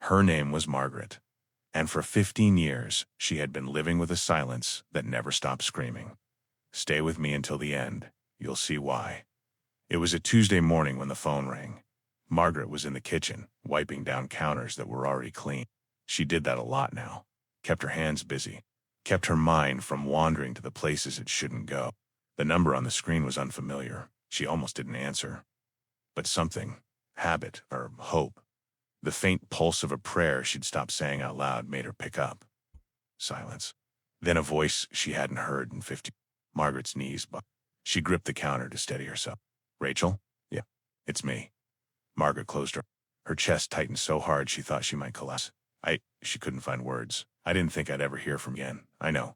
Her name was Margaret, and for 15 years she had been living with a silence that never stopped screaming. Stay with me until the end. You'll see why. It was a Tuesday morning when the phone rang. Margaret was in the kitchen, wiping down counters that were already clean. She did that a lot now. Kept her hands busy. Kept her mind from wandering to the places it shouldn't go. The number on the screen was unfamiliar. She almost didn't answer. But something, habit or hope, the faint pulse of a prayer she'd stopped saying out loud made her pick up. Silence. Then a voice she hadn't heard in 50. Margaret's knees bucked. She gripped the counter to steady herself. Rachel? Yeah, it's me. Margaret closed her chest tightened so hard she thought she might collapse. She couldn't find words. I didn't think I'd ever hear from you again. I know.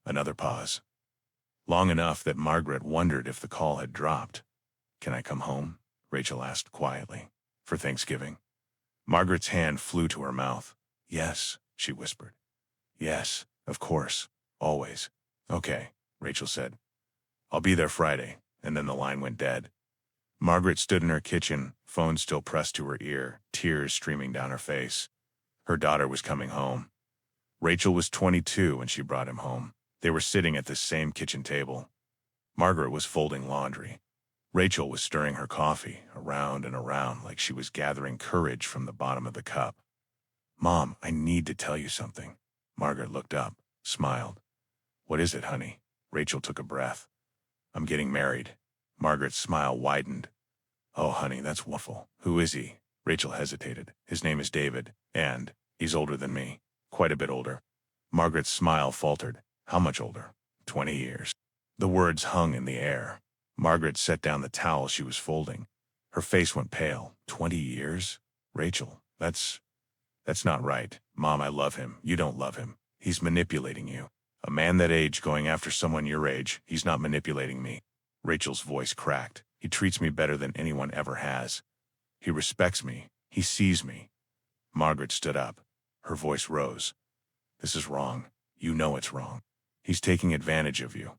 Another pause. Long enough that Margaret wondered if the call had dropped. Can I come home? Rachel asked quietly. For Thanksgiving? Margaret's hand flew to her mouth. Yes, she whispered. Yes, of course. Always. Okay, Rachel said. I'll be there Friday. And then the line went dead. Margaret stood in her kitchen, phone still pressed to her ear, tears streaming down her face. Her daughter was coming home. Rachel was 22 when she brought him home. They were sitting at the same kitchen table. Margaret was folding laundry. Rachel was stirring her coffee, around and around like she was gathering courage from the bottom of the cup. Mom, I need to tell you something. Margaret looked up, smiled. What is it, honey? Rachel took a breath. I'm getting married. Margaret's smile widened. Oh, honey, that's wonderful. Who is he? Rachel hesitated. His name is David, and he's older than me. Quite a bit older. Margaret's smile faltered. How much older? 20 years. The words hung in the air. Margaret set down the towel she was folding. Her face went pale. 20 years? Rachel, that's not right. Mom, I love him. You don't love him. He's manipulating you. A man that age going after someone your age, he's not manipulating me. Rachel's voice cracked. He treats me better than anyone ever has. He respects me. He sees me. Margaret stood up. Her voice rose. This is wrong. You know it's wrong. He's taking advantage of you.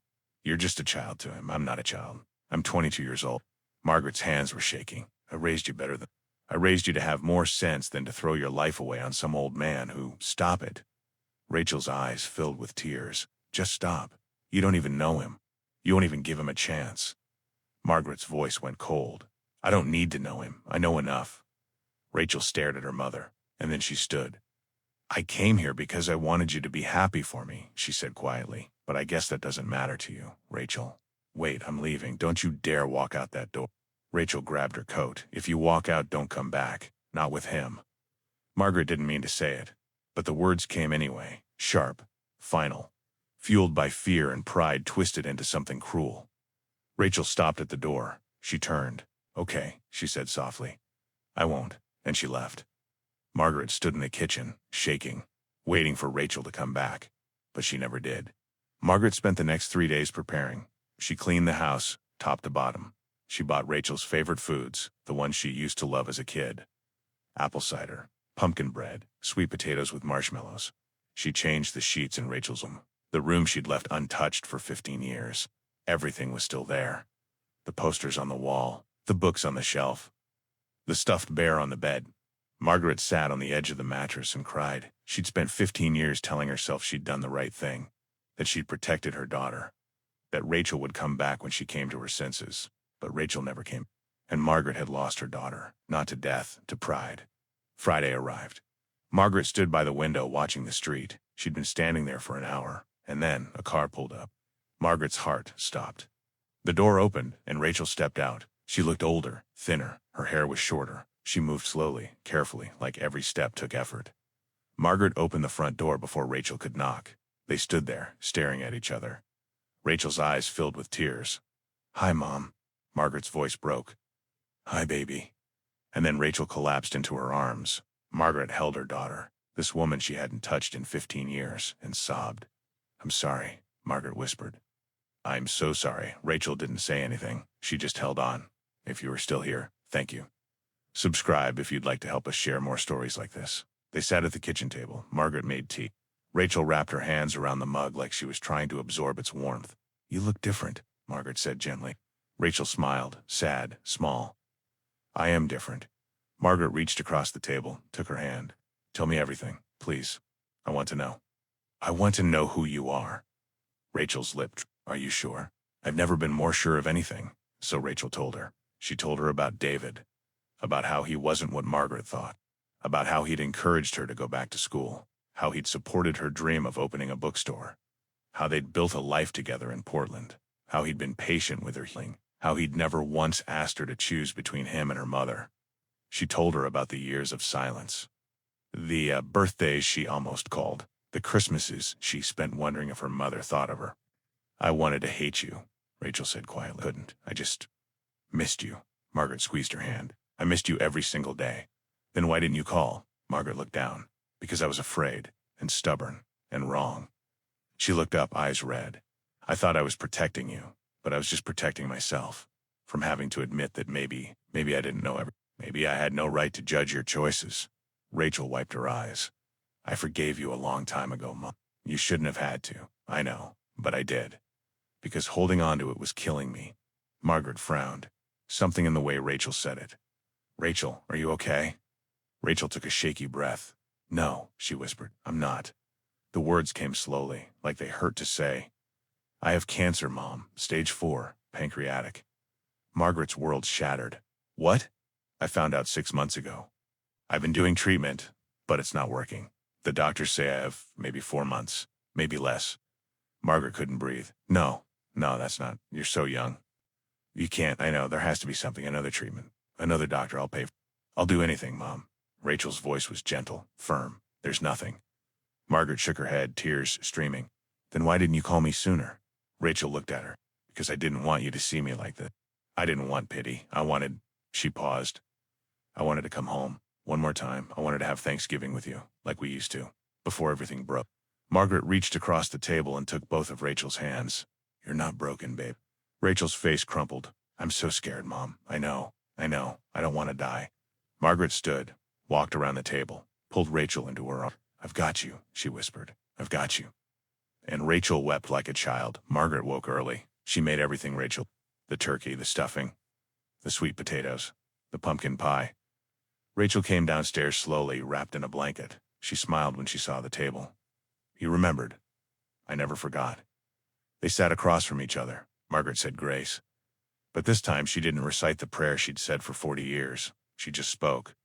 You're just a child to him. I'm not a child. I'm 22 years old. Margaret's hands were shaking. I raised you to have more sense than to throw your life away on some old man who... Stop it. Rachel's eyes filled with tears. Just stop. You don't even know him. You won't even give him a chance. Margaret's voice went cold. I don't need to know him. I know enough. Rachel stared at her mother, and then she stood. I came here because I wanted you to be happy for me, she said quietly. But I guess that doesn't matter to you, Rachel. Wait, I'm leaving. Don't you dare walk out that door. Rachel grabbed her coat. If you walk out, don't come back. Not with him. Margaret didn't mean to say it, but the words came anyway, sharp, final, fueled by fear and pride twisted into something cruel. Rachel stopped at the door. She turned. Okay, she said softly. I won't, and she left. Margaret stood in the kitchen, shaking, waiting for Rachel to come back, but she never did. Margaret spent the next 3 days preparing. She cleaned the house, top to bottom. She bought Rachel's favorite foods, the ones she used to love as a kid. Apple cider, pumpkin bread, sweet potatoes with marshmallows. She changed the sheets in Rachel's room, the room she'd left untouched for 15 years. Everything was still there. The posters on the wall, the books on the shelf, the stuffed bear on the bed. Margaret sat on the edge of the mattress and cried. She'd spent 15 years telling herself she'd done the right thing, that she'd protected her daughter, that Rachel would come back when she came to her senses. But Rachel never came, and Margaret had lost her daughter, not to death, to pride. Friday arrived. Margaret stood by the window watching the street. She'd been standing there for an hour, and then a car pulled up. Margaret's heart stopped. The door opened, and Rachel stepped out. She looked older, thinner. Her hair was shorter. She moved slowly, carefully, like every step took effort. Margaret opened the front door before Rachel could knock. They stood there, staring at each other. Rachel's eyes filled with tears. Hi, Mom. Margaret's voice broke. Hi, baby. And then Rachel collapsed into her arms. Margaret held her daughter, this woman she hadn't touched in 15 years, and sobbed. I'm sorry, Margaret whispered. I'm so sorry. Rachel didn't say anything. She just held on. If you are still here, thank you. Subscribe if you'd like to help us share more stories like this. They sat at the kitchen table. Margaret made tea. Rachel wrapped her hands around the mug like she was trying to absorb its warmth. You look different, Margaret said gently. Rachel smiled, sad, small. I am different. Margaret reached across the table, took her hand. Tell me everything, please. I want to know. I want to know who you are. Rachel's lip. Are you sure? I've never been more sure of anything. So Rachel told her. She told her about David, about how he wasn't what Margaret thought, about how he'd encouraged her to go back to school, how he'd supported her dream of opening a bookstore, how they'd built a life together in Portland, how he'd been patient with her healing, how he'd never once asked her to choose between him and her mother. She told her about the years of silence, the birthdays she almost called, the Christmases she spent wondering if her mother thought of her. I wanted to hate you, Rachel said quietly. Couldn't. I just missed you. Margaret squeezed her hand. I missed you every single day. Then why didn't you call? Margaret looked down. Because I was afraid, and stubborn, and wrong. She looked up, eyes red. I thought I was protecting you, but I was just protecting myself from having to admit that maybe I didn't know everything. Maybe I had no right to judge your choices. Rachel wiped her eyes. I forgave you a long time ago, Mom. You shouldn't have had to. I know, but I did. Because holding on to it was killing me. Margaret frowned. Something in the way Rachel said it. Rachel, are you okay? Rachel took a shaky breath. No, she whispered. I'm not. The words came slowly, like they hurt to say. I have cancer, Mom. Stage 4, pancreatic. Margaret's world shattered. What? I found out 6 months ago. I've been doing treatment, but it's not working. The doctors say I have maybe 4 months, maybe less. Margaret couldn't breathe. No, that's not. You're so young. You can't. I know. There has to be something. Another treatment. Another doctor. I'll pay. I'll do anything, Mom. Rachel's voice was gentle, firm. There's nothing. Margaret shook her head, tears streaming. Then why didn't you call me sooner? Rachel looked at her. Because I didn't want you to see me like this. I didn't want pity. I wanted... She paused. I wanted to come home. One more time. I wanted to have Thanksgiving with you, like we used to, before everything broke. Margaret reached across the table and took both of Rachel's hands. You're not broken, babe. Rachel's face crumpled. I'm so scared, Mom. I know. I don't want to die. Margaret stood, walked around the table, pulled Rachel into her arms. I've got you, she whispered. I've got you. And Rachel wept like a child. Margaret woke early. She made everything, Rachel. The turkey, the stuffing, the sweet potatoes, the pumpkin pie. Rachel came downstairs slowly, wrapped in a blanket. She smiled when she saw the table. You remembered. I never forgot. They sat across from each other. Margaret said grace. But this time she didn't recite the prayer she'd said for 40 years. She just spoke.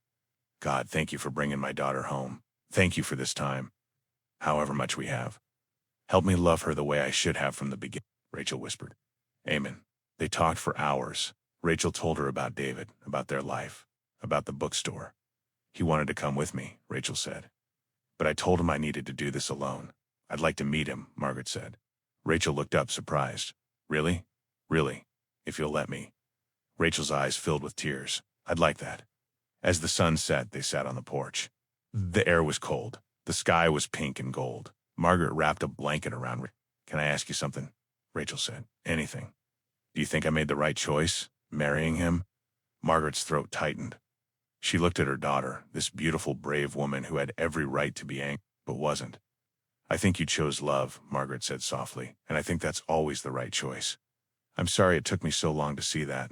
God, thank you for bringing my daughter home. Thank you for this time. However much we have. Help me love her the way I should have from the beginning, Rachel whispered. Amen. They talked for hours. Rachel told her about David, about their life, about the bookstore. He wanted to come with me, Rachel said. But I told him I needed to do this alone. I'd like to meet him, Margaret said. Rachel looked up, surprised. Really? Really? If you'll let me. Rachel's eyes filled with tears. I'd like that. As the sun set, they sat on the porch. The air was cold. The sky was pink and gold. Margaret wrapped a blanket around. Can I ask you something? Rachel said. Anything. Do you think I made the right choice, marrying him? Margaret's throat tightened. She looked at her daughter, this beautiful, brave woman who had every right to be angry, but wasn't. I think you chose love, Margaret said softly, and I think that's always the right choice. I'm sorry it took me so long to see that.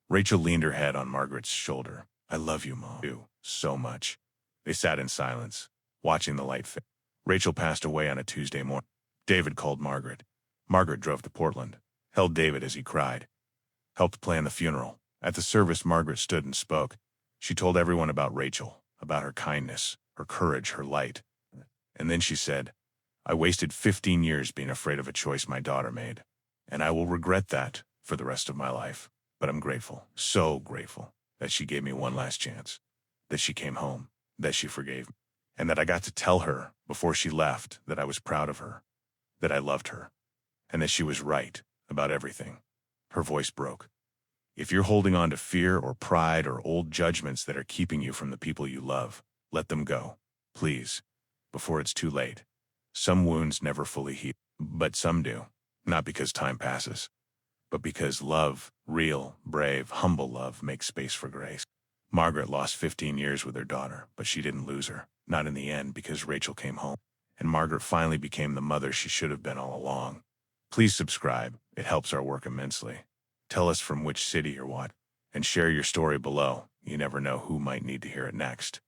Rachel leaned her head on Margaret's shoulder. I love you, Mom. You, so much. They sat in silence, watching the light fade. Rachel passed away on a Tuesday morning. David called Margaret. Margaret drove to Portland, held David as he cried, helped plan the funeral. At the service, Margaret stood and spoke. She told everyone about Rachel, about her kindness, her courage, her light. And then she said, I wasted 15 years being afraid of a choice my daughter made, and I will regret that for the rest of my life. But I'm grateful, so grateful, that she gave me one last chance, that she came home, that she forgave me, and that I got to tell her before she left that I was proud of her, that I loved her, and that she was right about everything. Her voice broke. If you're holding on to fear or pride or old judgments that are keeping you from the people you love, let them go, please, before it's too late. Some wounds never fully heal, but some do, not because time passes, but because love, real, brave, humble love, makes space for grace. Margaret lost 15 years with her daughter, but she didn't lose her, not in the end, because Rachel came home, and Margaret finally became the mother she should have been all along. Please subscribe. It helps our work immensely. Tell us from which city or what, and share your story below. You never know who might need to hear it next.